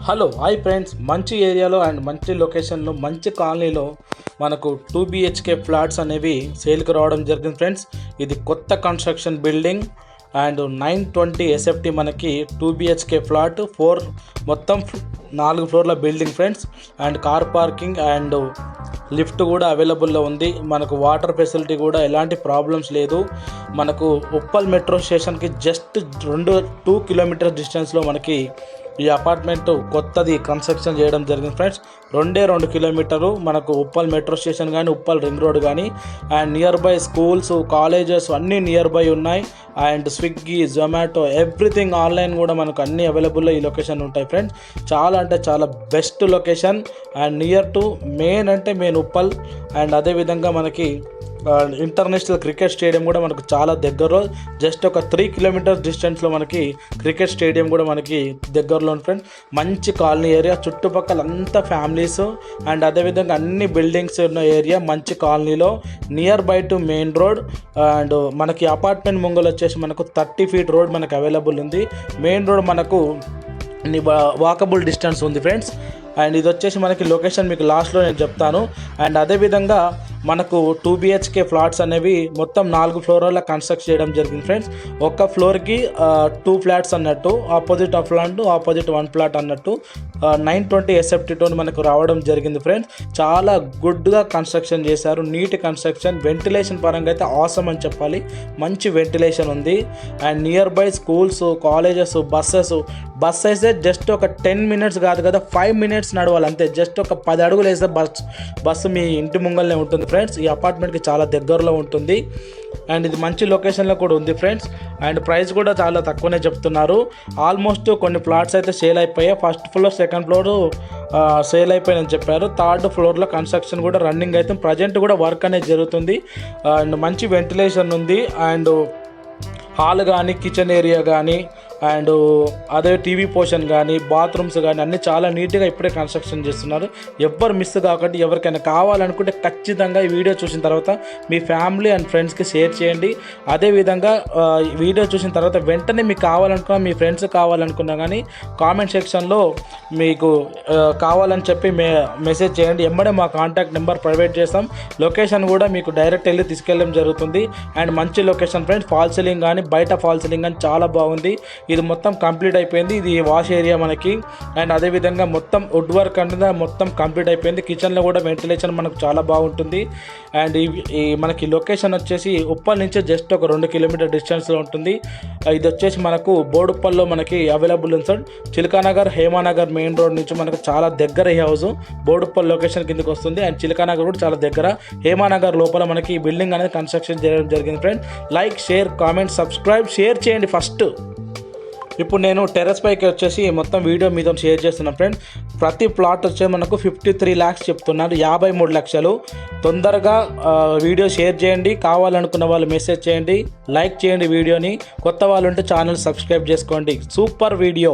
Hello hi friends, మంచి ఏరియాలో and మంచి లొకేషన్లో మంచి కాలనీలో మనకు 2 BHK ఫ్లాట్స్ అనేవి సేల్కి రావడం జరిగింది ఫ్రెండ్స్. ఇది కొత్త కన్స్ట్రక్షన్ బిల్డింగ్ అండ్ 920 SFT మనకి 2 BHK ఫ్లాట్ మొత్తం 4 ఫ్లోర్ల building friends. And car parking and lift కూడా అవైలబుల్లో ఉంది. మనకు వాటర్ ఫెసిలిటీ కూడా ఎలాంటి ప్రాబ్లమ్స్ లేదు. మనకు ఉప్పల్ మెట్రో స్టేషన్కి జస్ట్ 2 కిలోమీటర్ డిస్టెన్స్లో మనకి ఈ అపార్ట్మెంట్ కొత్తది కన్స్ట్రక్షన్ చేయడం జరిగింది ఫ్రెండ్స్. 2 కిలోమీటరు మనకు ఉప్పల్ మెట్రో స్టేషన్ కానీ ఉప్పల్ రింగ్ రోడ్ కానీ and near by schools colleges అన్నీ నియర్ బై ఉన్నాయి. And Swiggy Zomato everything online కూడా మనకు అన్నీ అవైలబుల్లో ఈ లొకేషన్ ఉంటాయి ఫ్రెండ్స్. చాలా అంటే చాలా best location and near to main Uppal. And అదేవిధంగా మనకి ఇంటర్నేషనల్ క్రికెట్ స్టేడియం కూడా మనకు చాలా దగ్గరలో, జస్ట్ ఒక 3 కిలోమీటర్స్ డిస్టెన్స్లో మనకి క్రికెట్ స్టేడియం కూడా మనకి దగ్గరలో ఉంది ఫ్రెండ్స్. మంచి కాలనీ ఏరియా, చుట్టుపక్కల అంతా ఫ్యామిలీస్ అండ్ అదేవిధంగా అన్ని బిల్డింగ్స్ ఉన్న ఏరియా, మంచి కాలనీలో near by to main road. And మనకి అపార్ట్మెంట్ ముంగలు వచ్చేసి మనకు 30 feet రోడ్ మనకు అవైలబుల్ ఉంది. మెయిన్ రోడ్ మనకు వాకబుల్ డిస్టెన్స్ ఉంది ఫ్రెండ్స్. అండ్ ఇది వచ్చేసి మనకి లొకేషన్ మీకు లాస్ట్లో నేను చెప్తాను. అండ్ అదేవిధంగా మనకు 2 BHK ఫ్లాట్స్ అనేవి మొత్తం 4 ఫ్లోర్ల కన్స్ట్రక్ట్ చేయడం జరిగింది ఫ్రెండ్స్. ఒక్క ఫ్లోర్కి 2 ఫ్లాట్స్ అన్నట్టు, opposite of flat opposite 1 flat అన్నట్టు 920 SFT మనకు రావడం జరిగింది ఫ్రెండ్స్. చాలా గుడ్గా కన్స్ట్రక్షన్ చేశారు, నీట్ కన్స్ట్రక్షన్. వెంటిలేషన్ పరంగా అయితే ఆసమ్ అని చెప్పాలి, మంచి వెంటిలేషన్ ఉంది. And near by schools colleges bus అయితే జస్ట్ ఒక 10 minutes కాదు కదా, 5 minutes నడవాలి అంతే. జస్ట్ ఒక 10 అడుగులు వేస్తే బస్సు మీ ఇంటి ముంగల్నే ఉంటుంది ఫ్రెండ్స్. ఈ అపార్ట్మెంట్కి చాలా దగ్గరలో ఉంటుంది అండ్ ఇది మంచి లొకేషన్లో కూడా ఉంది ఫ్రెండ్స్. అండ్ ప్రైస్ కూడా చాలా తక్కువనే చెప్తున్నారు. ఆల్మోస్ట్ కొన్ని ప్లాట్స్ అయితే సేల్ అయిపోయాయి. First floor second floor sale అయిపోయిందని చెప్పారు. 3rd ఫ్లోర్లో కన్స్ట్రక్షన్ కూడా రన్నింగ్ అయితే ప్రజెంట్ కూడా వర్క్ అనేది జరుగుతుంది. అండ్ మంచి వెంటిలేషన్ ఉంది. అండ్ హాల్ కానీ కిచెన్ ఏరియా కానీ అండ్ అదే టీవీ పోర్షన్ కానీ బాత్రూమ్స్ కానీ అన్నీ చాలా నీట్గా ఇప్పుడే కన్స్ట్రక్షన్ చేస్తున్నారు. ఎవ్వరు మిస్ కాకండి. ఎవరికైనా కావాలనుకుంటే ఖచ్చితంగా ఈ వీడియో చూసిన తర్వాత మీ ఫ్యామిలీ అండ్ ఫ్రెండ్స్కి షేర్ చేయండి. అదేవిధంగా వీడియో చూసిన తర్వాత వెంటనే మీకు కావాలనుకున్నా, మీ ఫ్రెండ్స్ కావాలనుకున్నా కానీ కామెంట్ సెక్షన్లో మీకు కావాలని చెప్పి మెసేజ్ చేయండి. ఎంబడే మా కాంటాక్ట్ నెంబర్ ప్రొవైడ్ చేస్తాం. లొకేషన్ కూడా మీకు డైరెక్ట్ వెళ్ళి తీసుకెళ్ళడం జరుగుతుంది. అండ్ మంచి లొకేషన్ ఫ్రెండ్స్. ఫాల్ సీలింగ్ కానీ బయట ఫాల్ సీలింగ్ కానీ చాలా బాగుంది. ఇది మొత్తం కంప్లీట్ అయిపోయింది. ఇది వాష్ ఏరియా మనకి. అండ్ అదేవిధంగా మొత్తం వుడ్ వర్క్ అనేది మొత్తం కంప్లీట్ అయిపోయింది. కిచెన్లో కూడా వెంటిలేషన్ మనకు చాలా బాగుంటుంది. అండ్ ఈ మనకి లొకేషన్ వచ్చేసి ఉప్పల్ నుంచి జస్ట్ ఒక 2 కిలోమీటర్ డిస్టెన్స్లో ఉంటుంది. ఇది వచ్చేసి మనకు బోడుప్పల్లో మనకి అవైలబుల్ ఉంది sir. Chilakanagar Hemanagar main road నుంచి మనకు చాలా దగ్గర ఈ హౌస్. బోడుప్పల్ లొకేషన్ కిందకి వస్తుంది. అండ్ చిలకానగర్ కూడా చాలా దగ్గర. హేమానగర్ లోపల మనకి ఈ బిల్డింగ్ అనేది కన్స్ట్రక్షన్ చేయడం జరిగింది friend. Like, share, comment, subscribe, share చేయండి ఫస్ట్. ఇప్పుడు నేను టెర్రస్ పైకి వచ్చేసి మొత్తం వీడియో మీతో షేర్ చేస్తున్నాను ఫ్రెండ్. ప్రతి ప్లాట్ వచ్చే మనకు 53 lakhs చెప్తున్నారు, 53 లక్షలు. తొందరగా వీడియో షేర్ చేయండి. కావాలనుకున్న వాళ్ళు మెసేజ్ చేయండి, లైక్ చేయండి వీడియోని. కొత్త వాళ్ళు ఉంటే ఛానల్ సబ్స్క్రైబ్ చేసుకోండి. Super video.